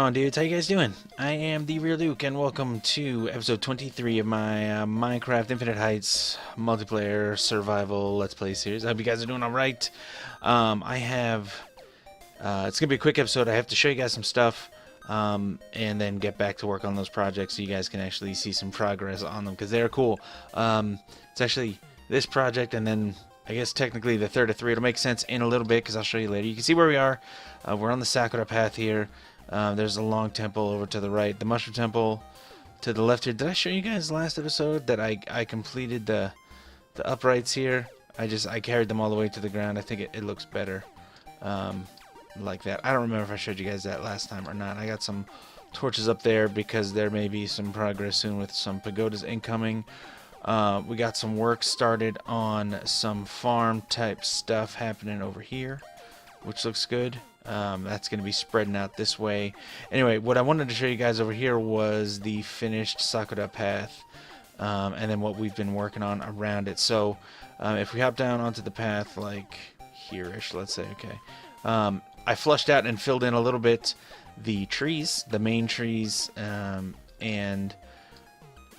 on, dudes? How you guys doing? I am TheeRealDuke, and welcome to episode 23 of my Minecraft Infinite Heights multiplayer survival Let's Play series. I hope you guys are doing alright. It's going to be a quick episode. I have to show you guys some stuff, and then get back to work on those projects so you guys can actually see some progress on them, because they're cool. It's actually this project, and then I guess technically the third of three. It'll make sense in a little bit because I'll show you later. You can see where we are. We're on the Sakura Path here. There's a long temple over to the right. The mushroom temple to the left here. Did I show you guys last episode that I completed the uprights here? I carried them all the way to the ground. I think it looks better like that. I don't remember if I showed you guys that last time or not. I got some torches up there because there may be some progress soon with some pagodas incoming. We got some work started on some farm type stuff happening over here, which looks good. That's going to be spreading out this way. Anyway, what I wanted to show you guys over here was the finished Sakura Path, and then what we've been working on around it. So if we hop down onto the path like here-ish, let's say, okay. I flushed out and filled in a little bit the trees, the main trees, and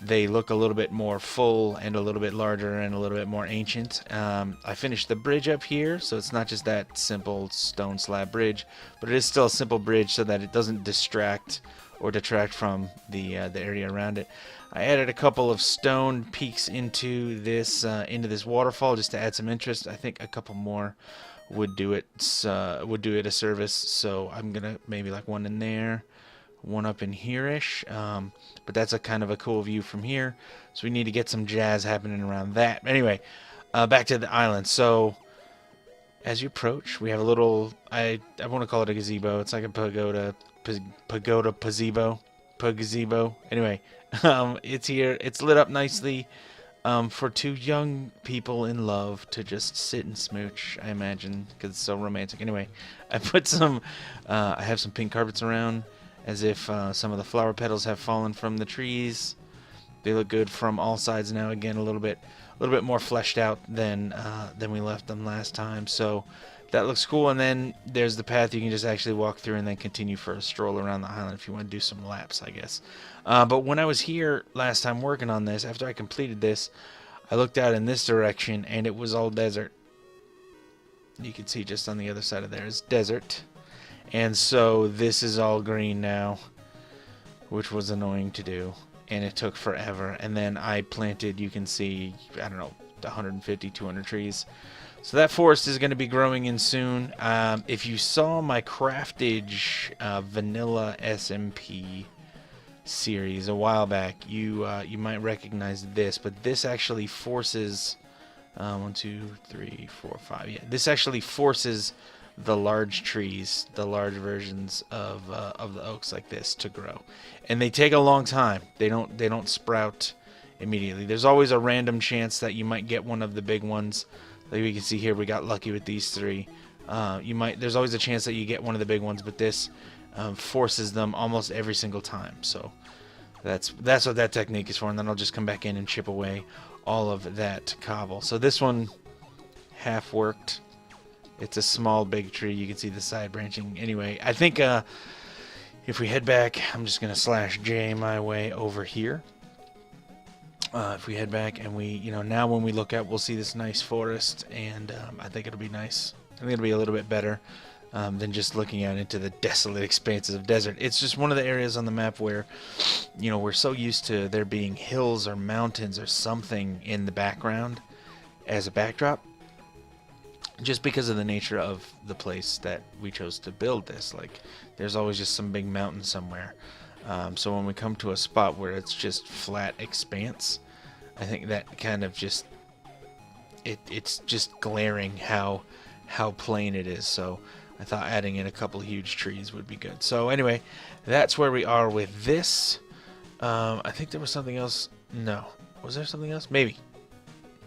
they look a little bit more full and a little bit larger and a little bit more ancient. I finished the bridge up here, so it's not just that simple stone slab bridge, but it is still a simple bridge so that it doesn't distract or detract from the area around it. I added a couple of stone peaks into this waterfall just to add some interest. I think a couple more would do it a service, so I'm gonna maybe like one in there, one up in here-ish, but that's a kind of a cool view from here, so we need to get some jazz happening around that. Anyway, back to the island. So as you approach, we have a little, I want to call it a gazebo. It's like a pagoda gazebo. Anyway, it's here. It's lit up nicely for two young people in love to just sit and smooch, I imagine, because it's so romantic. Anyway, I put some I have some pink carpets around, as if some of the flower petals have fallen from the trees. They look good from all sides now. Again, a little bit more fleshed out than we left them last time. So that looks cool. And then there's the path you can just actually walk through and then continue for a stroll around the island if you want to do some laps, I guess. But when I was here last time working on this, after I completed this, I looked out in this direction and it was all desert. You can see just on the other side of there is desert. And so this is all green now, which was annoying to do, and it took forever. And then I planted, you can see, I don't know, 150, 200 trees. So that forest is going to be growing in soon. If you saw my Craftage Vanilla SMP series a while back, you might recognize this, but this actually forces 1, 2, 3, 4, 5. Yeah, this actually forces the large trees, the large versions of the oaks like this to grow, and they take a long time. They don't sprout immediately. There's always a random chance that you might get one of the big ones. Like we can see here, we got lucky with these three. There's always a chance that you get one of the big ones, but this forces them almost every single time. So that's what that technique is for, and then I'll just come back in and chip away all of that cobble. So this one half worked. It's a small big tree. You can see the side branching. Anyway, I think if we head back, I'm just going to /J my way over here. If we head back and we, now when we look out, we'll see this nice forest, and I think it'll be nice. I think it'll be a little bit better than just looking out into the desolate expanses of desert. It's just one of the areas on the map where, we're so used to there being hills or mountains or something in the background as a backdrop, just because of the nature of the place that we chose to build this. Like, there's always just some big mountain somewhere. So when we come to a spot where it's just flat expanse, I think that kind of just, it's just glaring how plain it is. So I thought adding in a couple huge trees would be good. So anyway, that's where we are with this. I think there was something else. No. Was there something else? Maybe.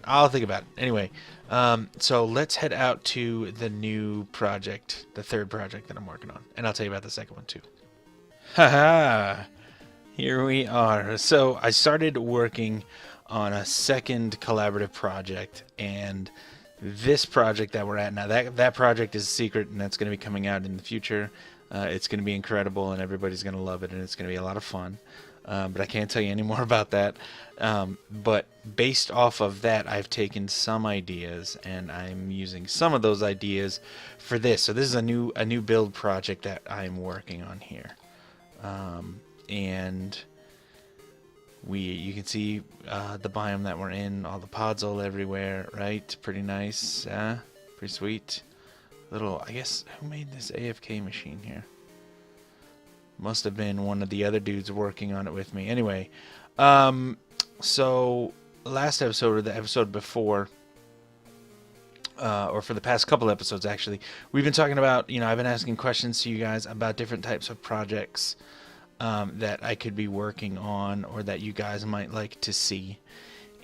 I'll think about it. Anyway, so let's head out to the new project, the third project that I'm working on. And I'll tell you about the second one too. Haha! Here we are. So I started working on a second collaborative project, and this project that we're at now, that project is a secret, and that's going to be coming out in the future. It's going to be incredible, and everybody's going to love it, and it's going to be a lot of fun. But I can't tell you any more about that. But based off of that, I've taken some ideas, and I'm using some of those ideas for this. So this is a new build project that I'm working on here, and you can see the biome that we're in, all the pods all everywhere, right? Pretty nice, pretty sweet. Little, I guess, who made this AFK machine here? Must have been one of the other dudes working on it with me. Anyway, so last episode, or the episode before, or for the past couple episodes actually, we've been talking about, I've been asking questions to you guys about different types of projects that I could be working on, or that you guys might like to see.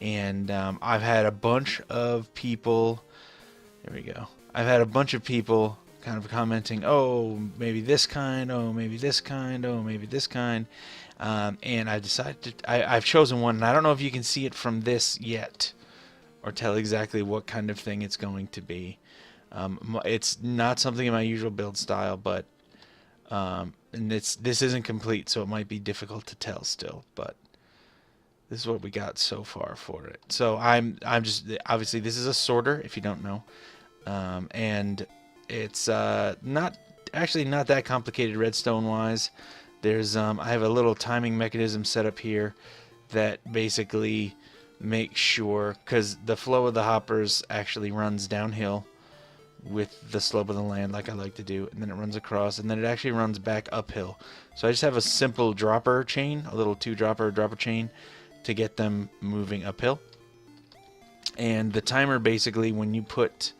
And I've had a bunch of people, there we go, I've had a bunch of people kind of commenting, oh, maybe this kind, oh, maybe this kind, oh, maybe this kind. And I've decided I've chosen one, and I don't know if you can see it from this yet, or tell exactly what kind of thing it's going to be. It's not something in my usual build style, but and this isn't complete, so it might be difficult to tell still, but this is what we got so far for it. So I'm just, obviously this is a sorter, if you don't know, and it's not that complicated redstone wise. There's I have a little timing mechanism set up here that basically makes sure, because the flow of the hoppers actually runs downhill with the slope of the land, like I like to do, and then it runs across, and then it actually runs back uphill. So I just have a simple dropper chain, a little 2-dropper dropper chain, to get them moving uphill. And the timer, basically, when you put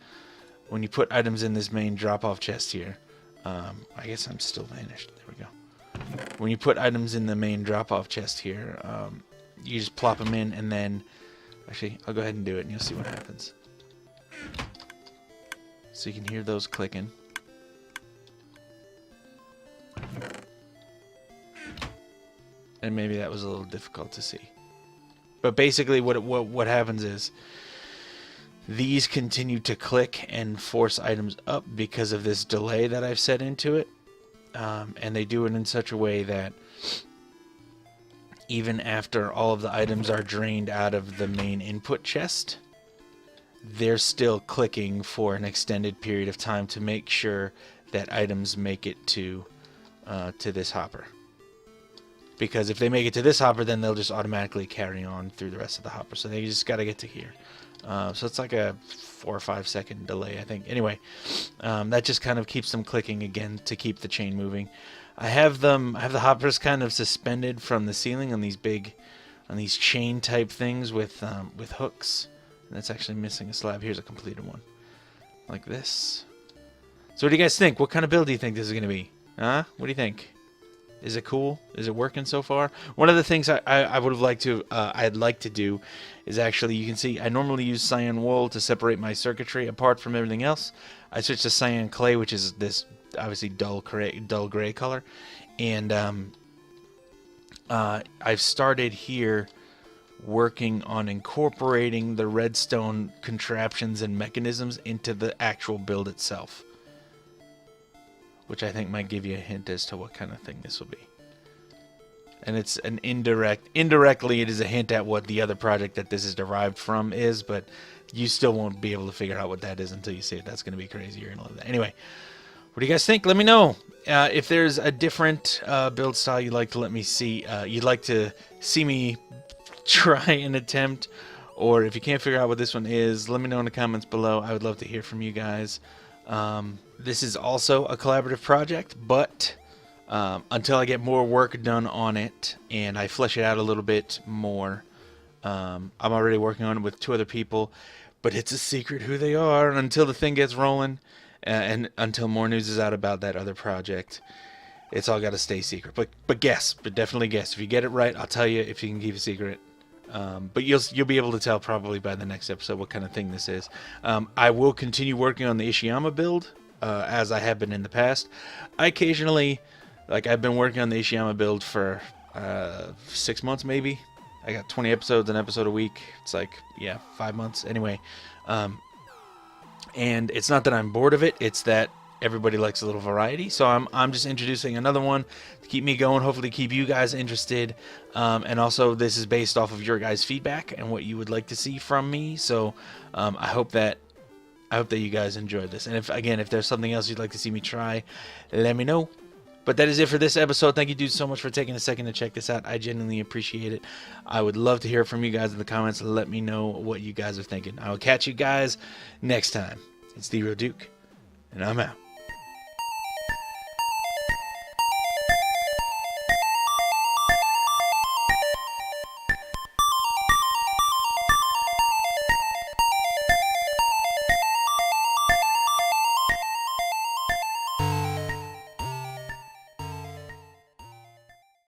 items in this main drop-off chest here, I guess I'm still vanished. There we go. When you put items in the main drop-off chest here, you just plop them in, and then, actually, I'll go ahead and do it, and you'll see what happens. So you can hear those clicking. And maybe that was a little difficult to see. But basically what happens is these continue to click and force items up because of this delay that I've set into it. And they do it in such a way that even after all of the items are drained out of the main input chest, they're still clicking for an extended period of time to make sure that items make it to this hopper. Because if they make it to this hopper, then they'll just automatically carry on through the rest of the hopper. So they just got to get to here. So it's like a 4 or 5 second delay, I think. Anyway, that just kind of keeps them clicking again to keep the chain moving. I have the hoppers kind of suspended from the ceiling on these chain type things with hooks. And that's actually missing a slab. Here's a completed one, like this. So what do you guys think? What kind of build do you think this is going to be? Huh? What do you think? Is it cool? Is it working so far? One of the things I would have liked to, I'd like to do is actually, you can see I normally use cyan wool to separate my circuitry apart from everything else. I switched to cyan clay, which is this obviously dull gray color. And I've started here working on incorporating the redstone contraptions and mechanisms into the actual build itself, which I think might give you a hint as to what kind of thing this will be. And it's an indirectly it is a hint at what the other project that this is derived from is, but you still won't be able to figure out what that is until you see it. That's going to be crazy. You're going to love that. Anyway, what do you guys think? Let me know. If there's a different build style you'd like to let me see, you'd like to see me try and attempt, or if you can't figure out what this one is, let me know in the comments below. I would love to hear from you guys. This is also a collaborative project, but until I get more work done on it and I flesh it out a little bit more, I'm already working on it with 2 other people, but it's a secret who they are until the thing gets rolling, and until more news is out about that other project. It's all got to stay secret. But guess, but definitely guess. If you get it right, I'll tell you. If you can keep it secret. But you'll be able to tell probably by the next episode what kind of thing this is. I will continue working on the Ishiyama build, as I have been in the past. I occasionally, I've been working on the Ishiyama build for 6 months maybe. I got 20 episodes, an episode a week. It's 5 months. Anyway, and it's not that I'm bored of it. It's that everybody likes a little variety, so I'm just introducing another one to keep me going, hopefully keep you guys interested, and also this is based off of your guys' feedback and what you would like to see from me. So I hope that you guys enjoyed this, and if there's something else you'd like to see me try, let me know. But that is it for this episode. Thank you, dudes, so much for taking a second to check this out. I genuinely appreciate it. I would love to hear from you guys in the comments. Let me know what you guys are thinking. I will catch you guys next time. It's TheeRealDuke, and I'm out.